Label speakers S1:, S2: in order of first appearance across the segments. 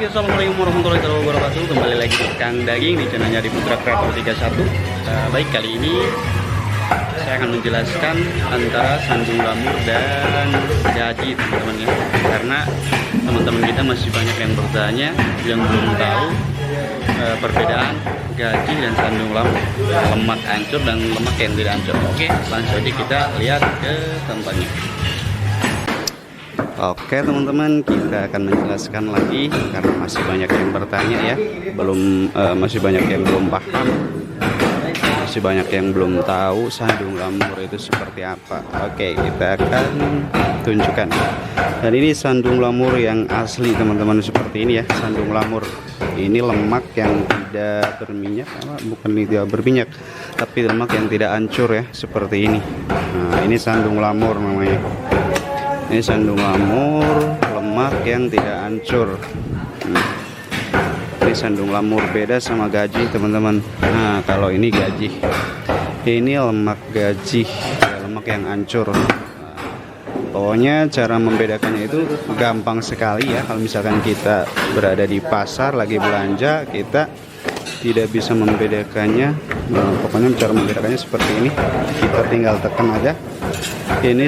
S1: Oke, assalamualaikum warahmatullahi wabarakatuh. Kembali lagi di Kang Daging di channelnya di Putra Kreator 31. Baik, kali ini saya akan menjelaskan antara sandung lamur dan gaji, teman-teman ya. Karena teman-teman kita masih banyak yang bertanya yang belum tahu perbedaan gaji dan sandung lamur, lemak hancur dan lemak yang tidak hancur. Oke, langsung aja kita lihat ke tempatnya. Oke teman-teman, kita akan menjelaskan lagi karena masih banyak yang bertanya ya, masih banyak yang belum paham, masih banyak yang belum tahu sandung lamur itu seperti apa. Oke, kita akan tunjukkan. Dan ini sandung lamur yang asli teman-teman, seperti ini ya, sandung lamur. Ini lemak yang tidak berminyak, bukan tidak berminyak, tapi lemak yang tidak hancur ya, seperti ini. Nah, ini sandung lamur namanya. Ini sandung lamur lemak yang tidak hancur. Ini sandung lamur, beda sama gaji teman-teman. Nah, kalau ini gaji, ini lemak gaji ya, lemak yang hancur. Pokoknya cara membedakannya itu gampang sekali ya. Kalau misalkan kita berada di pasar lagi belanja, kita tidak bisa membedakannya. Nah, pokoknya cara membedakannya seperti ini. Kita tinggal tekan aja. Ini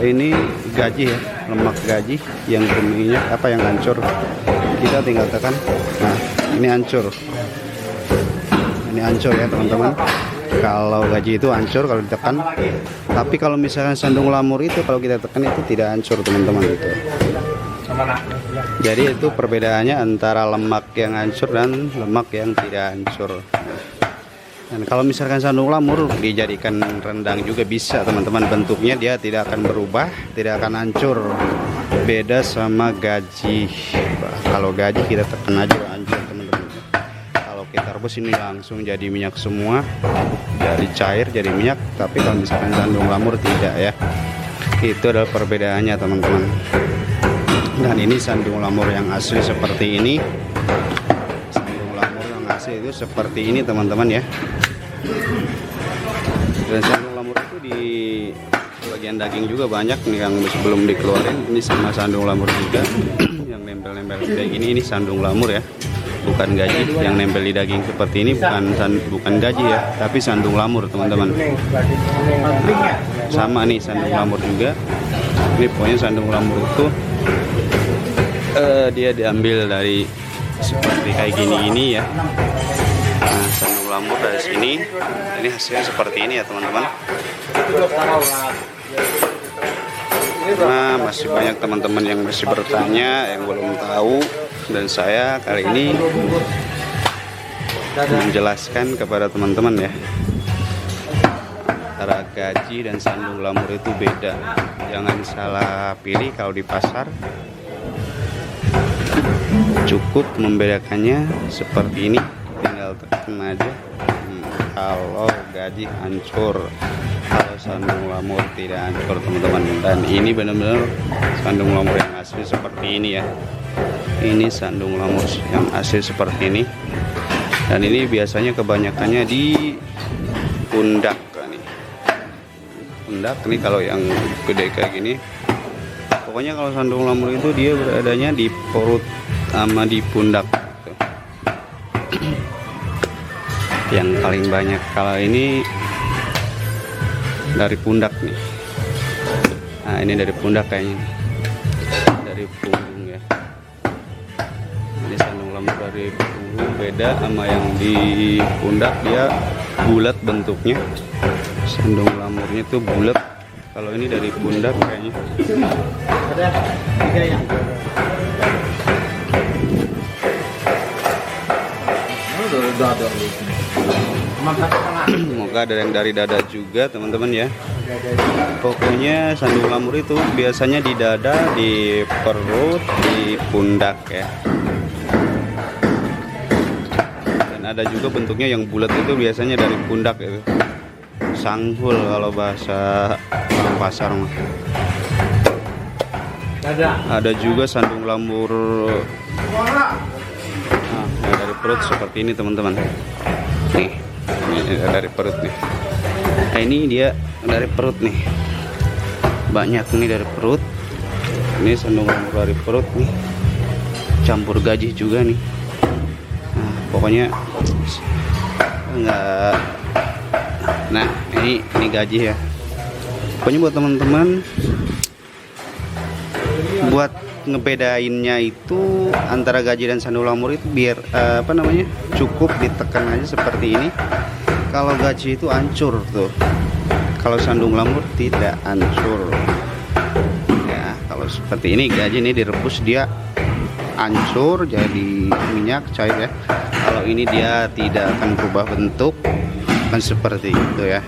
S1: ini gaji ya, lemak gaji yang berminyak, yang hancur. Kita tinggal tekan. Nah, ini hancur. Ini hancur ya teman-teman. Kalau gaji itu hancur kalau ditekan. Tapi kalau misalkan sandung lamur itu kalau kita tekan itu tidak hancur teman-teman itu. Jadi itu perbedaannya antara lemak yang hancur dan lemak yang tidak hancur. Dan kalau misalkan sandung lamur dijadikan rendang juga bisa teman-teman, bentuknya dia tidak akan berubah, tidak akan hancur. Beda sama gaji. Kalau gaji kita tekan aja hancur teman-teman. Kalau kita rebus ini langsung jadi minyak semua, jadi cair, jadi minyak. Tapi kalau misalkan sandung lamur tidak ya. Itu adalah perbedaannya teman-teman. Dan ini sandung lamur yang asli seperti ini. Sandung lamur yang asli itu seperti ini teman-teman ya. Dan sandung lamur itu di bagian daging juga banyak nih yang belum dikeluarin. Ini sama sandung lamur juga yang nempel-nempel kayak gini. Ini sandung lamur ya, bukan gaji. Yang nempel di daging seperti ini bukan gaji ya, tapi sandung lamur teman-teman. Sama nih sandung lamur juga. Ini pokoknya sandung lamur itu dia diambil dari seperti kayak gini ya. Nah, sandung lamur dari sini, ini hasilnya seperti ini ya teman-teman. Nah, masih banyak teman-teman yang masih bertanya, yang belum tahu, dan saya kali ini menjelaskan kepada teman-teman ya, antara gaji dan sandung lamur itu beda. Jangan salah pilih kalau di pasar. Cukup membedakannya seperti ini, tinggal tekan aja. Kalau gaji hancur, kalau sandung lamur tidak hancur teman-teman. Dan ini benar-benar sandung lamur yang asli seperti ini ya. Ini sandung lamur yang asli seperti ini. Dan ini biasanya kebanyakannya di pundak nih. Pundak nih kalau yang gede kayak gini. Pokoknya kalau sandung lamur itu dia beradanya di perut sama di pundak. Yang paling banyak kalau ini dari pundak nih. Nah, ini dari pundak kayaknya, dari punggung ya. Ini sandung lamur dari punggung, beda sama yang di pundak, dia bulat bentuknya. Sandung lamurnya tuh bulat. Kalau ini dari pundak kayaknya. Ada 3 ya. Semoga ada yang dari dada juga teman-teman ya. Pokoknya sandung lamur itu biasanya di dada, di perut, di pundak ya. Dan ada juga bentuknya yang bulat itu biasanya dari pundak itu. Sanggul kalau bahasa orang pasar mah. Ada juga sandung lamur dari perut seperti ini teman-teman. Nih, ini dari perut nih. Nah, ini dia dari perut nih. Banyak nih dari perut. Ini sandung lamur dari perut nih. campur gaji juga nih. Nah, pokoknya enggak. Nah, ini gaji ya. Pokoknya buat teman-teman, buat ngebedainnya itu antara gaji dan sandung lamur itu biar cukup ditekan aja seperti ini. Kalau gaji itu hancur tuh, kalau sandung lamur tidak hancur ya. Kalau seperti ini gaji ini direbus dia hancur jadi minyak cair ya. Kalau ini dia tidak akan berubah bentuk, kan seperti itu ya.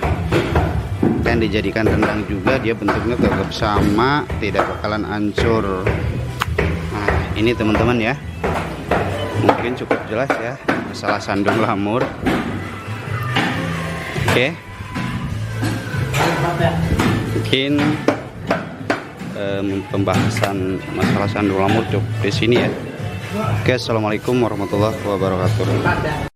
S1: Dan dijadikan rendang juga dia bentuknya tetap sama, tidak bakalan hancur. Nah, ini teman-teman ya, mungkin cukup jelas ya masalah sandung lamur. Oke, mungkin pembahasan masalah sandung lamur cukup di sini ya. Oke, assalamualaikum warahmatullahi wabarakatuh.